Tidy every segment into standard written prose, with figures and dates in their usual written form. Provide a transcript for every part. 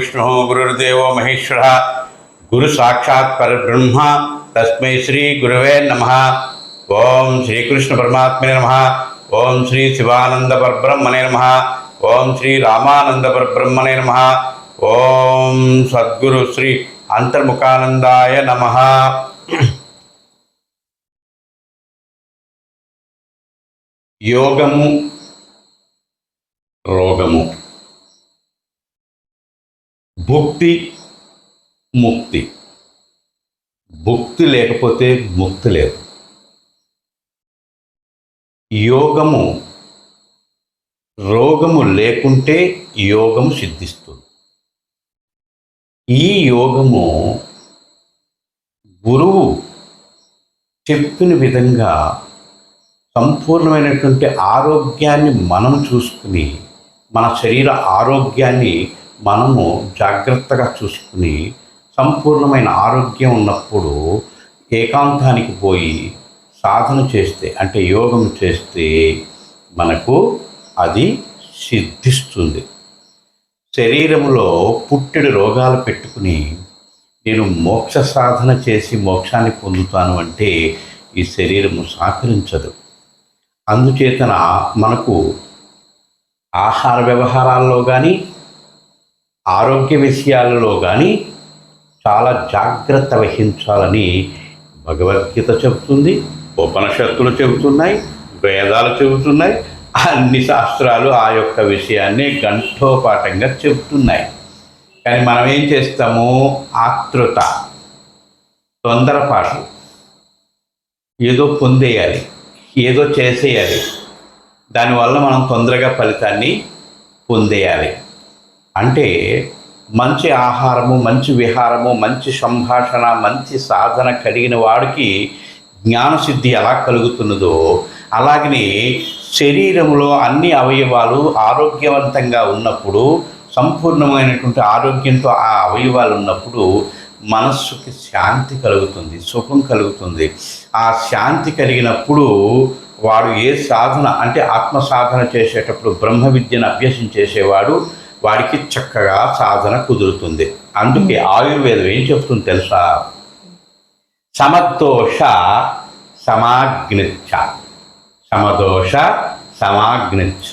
विष्णुः गुरुर्देवो महेश्वरः गुरु साक्षात् परब्रह्म तस्मै श्री गुरुवे नमः। ओम श्री कृष्ण परमात्मने नमः। ओम श्री शिवानंद परब्रह्मणे नमः। ओम श्री रामानंद परब्रह्मणे नमः। ओम सद्गुरु श्री अंतर्मुखानंदाय नमः। योगमु रोगमु భుక్తి ముక్తి. భుక్తి లేకపోతే ముక్తి లేదు. యోగము రోగము లేకుంటే యోగము సిద్ధిస్తుంది. ఈ యోగము గురువు చెప్పిన విధంగా సంపూర్ణమైనటువంటి ఆరోగ్యాన్ని మనం చూసుకుని, మన శరీర ఆరోగ్యాన్ని మనము జాగ్రత్తగా చూసుకుని, సంపూర్ణమైన ఆరోగ్యం ఉన్నప్పుడు ఏకాంతానికి పోయి సాధన చేస్తే, అంటే యోగం చేస్తే మనకు అది సిద్ధిస్తుంది. శరీరంలో పుట్టెడు రోగాలు పెట్టుకుని నేను మోక్ష సాధన చేసి మోక్షాన్ని పొందుతాను అంటే ఈ శరీరము సహకరించదు. అందుచేతన మనకు ఆహార వ్యవహారాల్లో కానీ ఆరోగ్య విషయాలలో కానీ చాలా జాగ్రత్త వహించాలని భగవద్గీత చెబుతుంది, ఉపనిషత్తులు చెబుతున్నాయి, వేదాలు చెబుతున్నాయి, అన్ని శాస్త్రాలు ఆ యొక్క విషయాన్ని గంటోపాఠంగా చెబుతున్నాయి. కానీ మనం ఏం చేస్తాము? ఆతృత, తొందరపాటు, ఏదో పొందేయాలి, ఏదో చేసేయాలి, దానివల్ల మనం తొందరగా ఫలితాన్ని పొందేయాలి. అంటే మంచి ఆహారము, మంచి విహారము, మంచి సంభాషణ, మంచి సాధన కలిగిన వాడికి జ్ఞానసిద్ధి ఎలా కలుగుతున్నదో అలాగనే శరీరంలో అన్ని అవయవాలు ఆరోగ్యవంతంగా ఉన్నప్పుడు, సంపూర్ణమైనటువంటి ఆరోగ్యంతో ఆ అవయవాలు ఉన్నప్పుడు మనస్సుకి శాంతి కలుగుతుంది, సుఖం కలుగుతుంది. ఆ శాంతి కలిగినప్పుడు వాడు ఏ సాధన, అంటే ఆత్మ సాధన చేసేటప్పుడు బ్రహ్మ విద్యను అభ్యసించేసేవాడు వాడికి చక్కగా సాధన కుదురుతుంది. అందుకే ఆయుర్వేదం ఏం చెప్తుంది తెలుసా? సమదోష సమాగ్నిచ్చ, సమదోష సమాగ్నిచ్చ,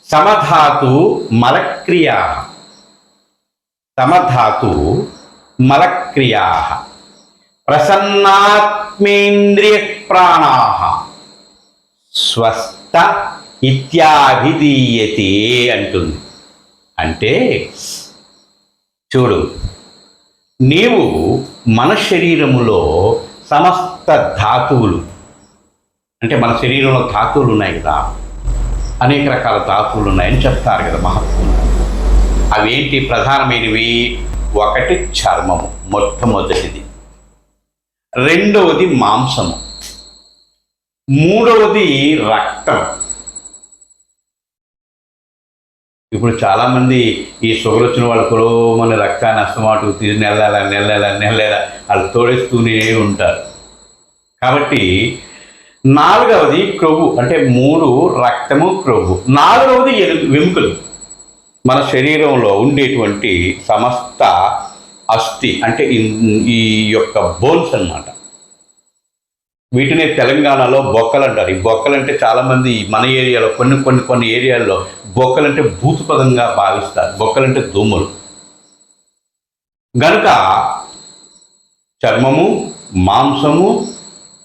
సమధాతు మలక్రియా, సమధాతు మలక్రియా, ప్రసన్నాత్మేంద్రియ ప్రాణా స్వస్థ ఇత్యాభిధీయతే అంటుంది. అంటే చూడు, నీవు మన శరీరములో సమస్త ధాతువులు, అంటే మన శరీరంలో ధాతువులు ఉన్నాయి కదా, అనేక రకాల ధాతువులు ఉన్నాయని చెప్తారు కదా మహాత్ములు. అవేంటి? ప్రధానమైనవి ఒకటి చర్మము, మొట్టమొదటిది. రెండవది మాంసము. మూడవది రక్తం. ఇప్పుడు చాలామంది ఈ షుగర్ వచ్చిన వాళ్ళు మన రక్తాన్ని అస్తమాటు తీసి నెల వాళ్ళు తోడేస్తూనే ఉంటారు. కాబట్టి నాలుగవది క్రొవ్వు, అంటే 3 రక్తము, క్రొవ్వు. నాలుగవది వెముకలు, మన శరీరంలో ఉండేటువంటి సమస్త అస్థి, అంటే ఈ యొక్క బోన్స్ అన్నమాట. వీటినే తెలంగాణలో బొక్కలు అంటారు. ఈ బొక్కలు అంటే చాలామంది మన ఏరియాలో కొన్ని ఏరియాల్లో బొక్కలంటే భూతపదంగా భావిస్తారు. బొక్కలంటే దోమలు. గనుక చర్మము, మాంసము,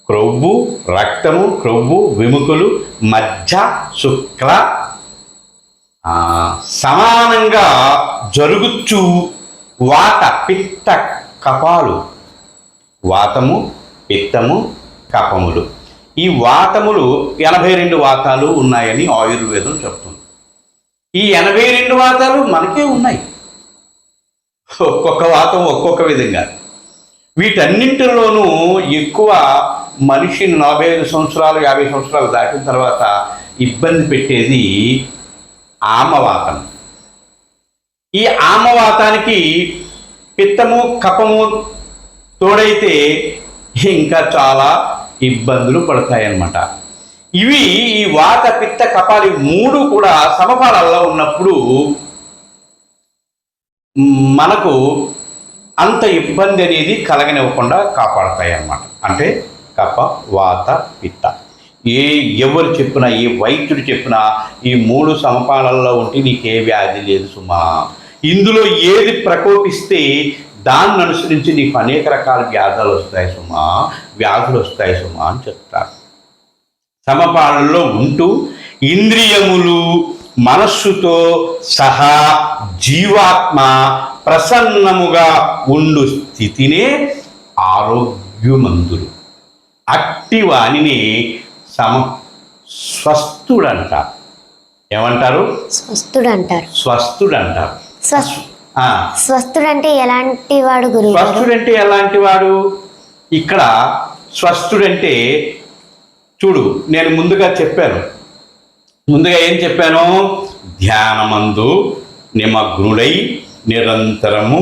క్రొవ్వు, రక్తము, క్రొవ్వు, వెముకలు, మజ్జ, శుక్ల సమానంగా జరుగుచు వాత, పిత్త, కపాలు. వాతము, పిత్తము, కపములు. ఈ వాతములు 82 వాతాలు ఉన్నాయని ఆయుర్వేదం చెప్తుంది. ఈ 82 వాతాలు మనకే ఉన్నాయి, ఒక్కొక్క వాతం ఒక్కొక్క విధంగా. వీటన్నింటిలోనూ ఎక్కువ మనిషిని 45 సంవత్సరాలు 50 సంవత్సరాలు దాటిన తర్వాత ఇబ్బంది పెట్టేది ఆమవాతం. ఈ ఆమవాతానికి పిత్తము, కపము తోడైతే ఇంకా చాలా ఇబ్బందులు పడతాయన్నమాట. ఇవి ఈ వాత, పిత్త, కపాలి 3 కూడా సమపాలల్లో ఉన్నప్పుడు మనకు అంత ఇబ్బంది అనేది కలగనివ్వకుండా కాపాడతాయి అన్నమాట. అంటే కఫ, వాత, పిత్త. ఎవరు చెప్పినా, ఏ వైద్యుడు చెప్పినా ఈ 3 సమపాలనలో ఉంటే నీకే వ్యాధి లేదు సుమా. ఇందులో ఏది ప్రకోపిస్తే దాన్ని అనుసరించి నీకు అనేక రకాల వ్యాధులు వస్తాయి సుమా అని చెప్తారు. సమపాలనలో ఉంటూ ఇంద్రియములు మనస్సుతో సహా జీవాత్మ ప్రసన్నముగా ఉండు స్థితినే ఆరోగ్యమందులు. అట్టి వానిని స్వస్థుడంటారు. ఏమంటారు? స్వస్థుడంటారు. స్వస్థుడంటే ఎలాంటి వాడు గురు? స్వస్థుడంటే ఎలాంటి వాడు? ఇక్కడ స్వస్థుడంటే చూడు, నేను ముందుగా ఏం చెప్పాను? ధ్యానమందు నిమగ్నుడై నిరంతరము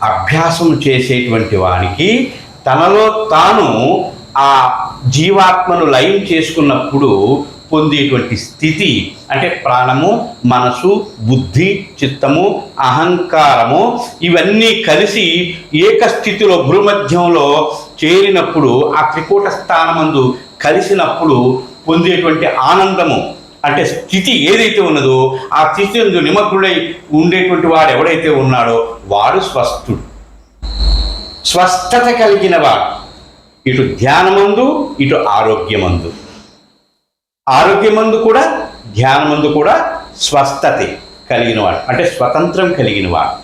అభ్యాసం చేసేటువంటి వానికి తనలో తాను ఆ జీవాత్మను లయం చేసుకున్నప్పుడు పొందేటువంటి స్థితి అంటే ప్రాణము, మనసు, బుద్ధి, చిత్తము, అహంకారము ఇవన్నీ కలిసి ఏకస్థితిలో భూమధ్యంలో చేరినప్పుడు ఆ త్రికూట స్థానమందు కలిసినప్పుడు పొందేటువంటి ఆనందము అంటే స్థితి ఏదైతే ఉన్నదో ఆ స్థితి నిమగ్నుడై ఉండేటువంటి వాడు ఎవడైతే ఉన్నాడో వాడు స్వస్థుడు. స్వస్థత కలిగిన వాడు ఇటు ధ్యానమందు ఇటు ఆరోగ్యమందు కూడా ధ్యానమందు కూడా స్వస్థత కలిగినవాడు అంటే స్వతంత్రం కలిగినవాడు,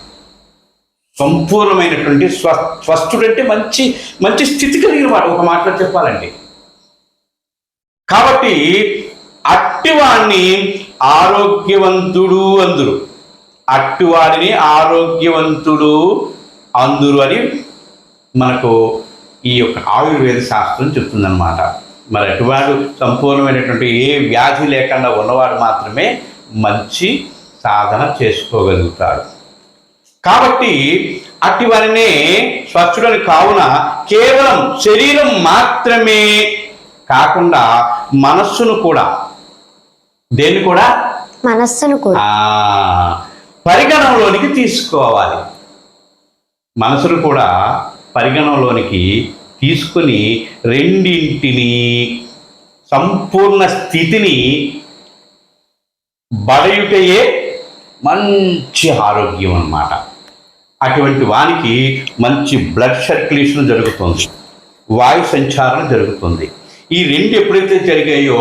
సంపూర్ణమైనటువంటి స్వస్థుడంటే మంచి స్థితి కలిగినవాడు ఒక మాటలో చెప్పాలండి. కాబట్టి అట్టివాడిని ఆరోగ్యవంతుడు అందురు. అట్టివాడిని ఆరోగ్యవంతుడు అందురు అని మనకు ఈ యొక్క ఆయుర్వేద శాస్త్రం చెప్తుందన్నమాట. మరి అటువాడు సంపూర్ణమైనటువంటి ఏ వ్యాధి లేకుండా ఉన్నవాడు మాత్రమే మంచి సాధన చేసుకోగలుగుతాడు. కాబట్టి అట్టివారినే స్వచ్ఛుడని కావున కేవలం శరీరం మాత్రమే కాకుండా మనస్సును కూడా పరిగణంలోనికి తీసుకోవాలి. మనసును కూడా పరిగణంలోనికి తీసుకుని రెండింటిని సంపూర్ణ స్థితిని బడయుటయే మంచి ఆరోగ్యం అన్నమాట. అటువంటి వానికి మంచి బ్లడ్ సర్క్యులేషన్ జరుగుతుంది, వాయు సంచారం జరుగుతుంది. ఈ రెండు ఎప్పుడైతే జరిగాయో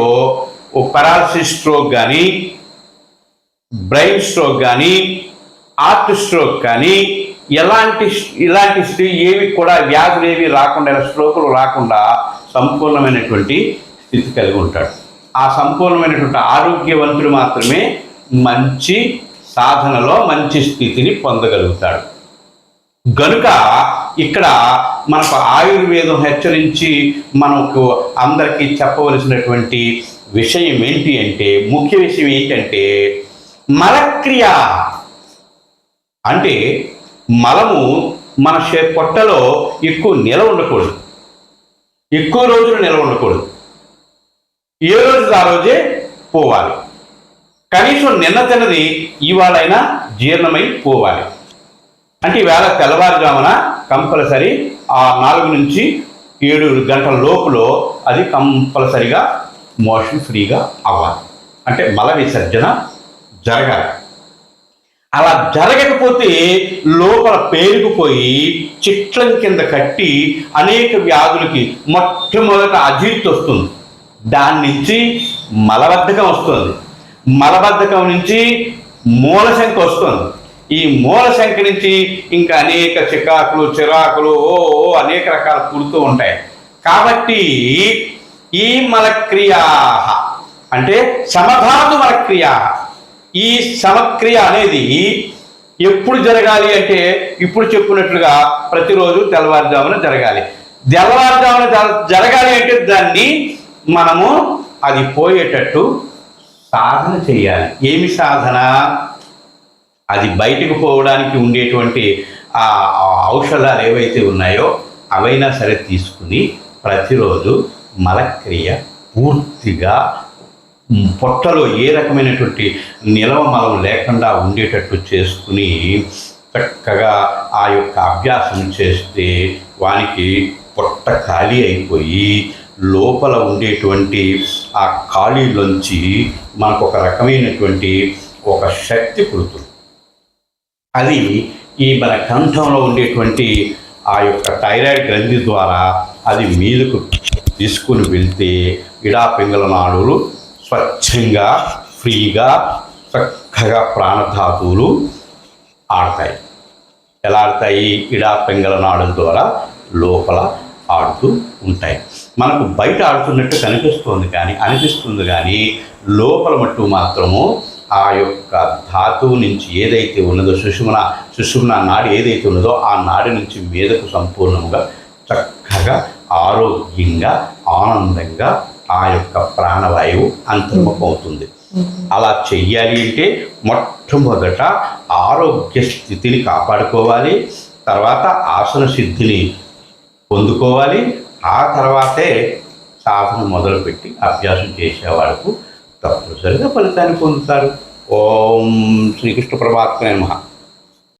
ఓ పెరాలసిస్ స్ట్రోక్ కానీ, బ్రెయిన్ స్ట్రోక్ కానీ, హార్ట్ స్ట్రోక్ కానీ ఇలాంటి ఏవి కూడా వ్యాధులు ఏవి రాకుండా, స్ట్రోకులు రాకుండా సంపూర్ణమైనటువంటి స్థితి కలిగి ఉంటాడు. ఆ సంపూర్ణమైనటువంటి ఆరోగ్యవంతుడు మాత్రమే మంచి సాధనలో మంచి స్థితిని పొందగలుగుతాడు. గనుక ఇక్కడ మనకు ఆయుర్వేదం హెచ్చరించి మనకు అందరికీ చెప్పవలసినటువంటి విషయం ఏంటి అంటే, ముఖ్య విషయం ఏంటంటే మలక్రియ అంటే మలము మన పొట్టలో ఎక్కువ రోజులు నిలవ ఉండకూడదు. ఏ రోజు ఆ రోజే పోవాలి. కనీసం నిన్న తిన్నది ఇవాళైనా జీర్ణమై పోవాలి. అంటే ఈవేళ తెల్లవారుజామున కంపల్సరీ ఆ 4 నుంచి 7 గంటల లోపులో అది కంపల్సరిగా మోషన్ ఫ్రీగా అవ్వాలి. అంటే మల విసర్జన జరగాలి. అలా జరగకపోతే లోపల పేరుకుపోయి చిట్లం కింద కట్టి అనేక వ్యాధులకి మొట్టమొదట అజీర్తి వస్తుంది. దాని నుంచి మలబద్ధకం వస్తుంది. మలబద్ధకం నుంచి మూలశంక వస్తుంది. ఈ మూలశంక నుంచి ఇంకా అనేక చిరాకులు అనేక రకాలు పుడుతూ ఉంటాయి. కాబట్టి ఈ మలక్రియా అంటే సమధాతు మలక్రియా, ఈ సమక్రియ అనేది ఎప్పుడు జరగాలి అంటే ఇప్పుడు చెప్పినట్లుగా ప్రతిరోజు తెల్లవారుజామున జరగాలి. జరగాలి అంటే దాన్ని మనము అది పోయేటట్టు సాధన చేయాలి. ఏమి సాధన? అది బయటకు పోవడానికి ఉండేటువంటి ఆ ఔషధాలు ఏవైతే ఉన్నాయో అవైనా సరే తీసుకుని ప్రతిరోజు మలక్రియ పూర్తిగా పొట్టలో ఏ రకమైనటువంటి నిలవ మలం లేకుండా ఉండేటట్టు చేసుకుని చక్కగా ఆ యొక్క అభ్యాసం చేస్తే వానికి పొట్ట ఖాళీ అయిపోయి లోపల ఉండేటువంటి ఆ ఖాళీలోంచి మనకు ఒక రకమైనటువంటి ఒక శక్తి పుడుతుంది. అది ఈ మన కంఠంలో ఉండేటువంటి ఆ యొక్క థైరాయిడ్ గ్రంథి ద్వారా అది మీదకు తీసుకుని వెళ్తే ఇడా పింగళ నాడులు స్వచ్ఛంగా ఫ్రీగా చక్కగా ప్రాణధాతువులు ఆడతాయి. ఎలా ఆడతాయి? ఇడా పింగళ నాడుల ద్వారా లోపల ఆడుతూ ఉంటాయి. మనకు బయట ఆడుతున్నట్టు అనిపిస్తుంది కానీ లోపల మట్టు మాత్రము ఆ యొక్క ధాతువు నుంచి ఏదైతే ఉన్నదో సుషుమ్న నాడి ఏదైతే ఉన్నదో ఆ నాడి నుంచి మీదకు సంపూర్ణంగా చక్కగా ఆరోగ్యంగా ఆనందంగా ఆ యొక్క ప్రాణవాయువు అంతర్ముఖమవుతుంది. అలా చెయ్యాలి అంటే మొట్టమొదట ఆరోగ్య స్థితిని కాపాడుకోవాలి, తర్వాత ఆసన సిద్ధిని పొందుకోవాలి, ఆ తర్వాతే సాధన మొదలుపెట్టి అభ్యాసం చేసేవాళ్ళకు తప్పనిసరిగా ఫలితాన్ని పొందుతారు. ఓం శ్రీకృష్ణ పరమాత్మనే నమః.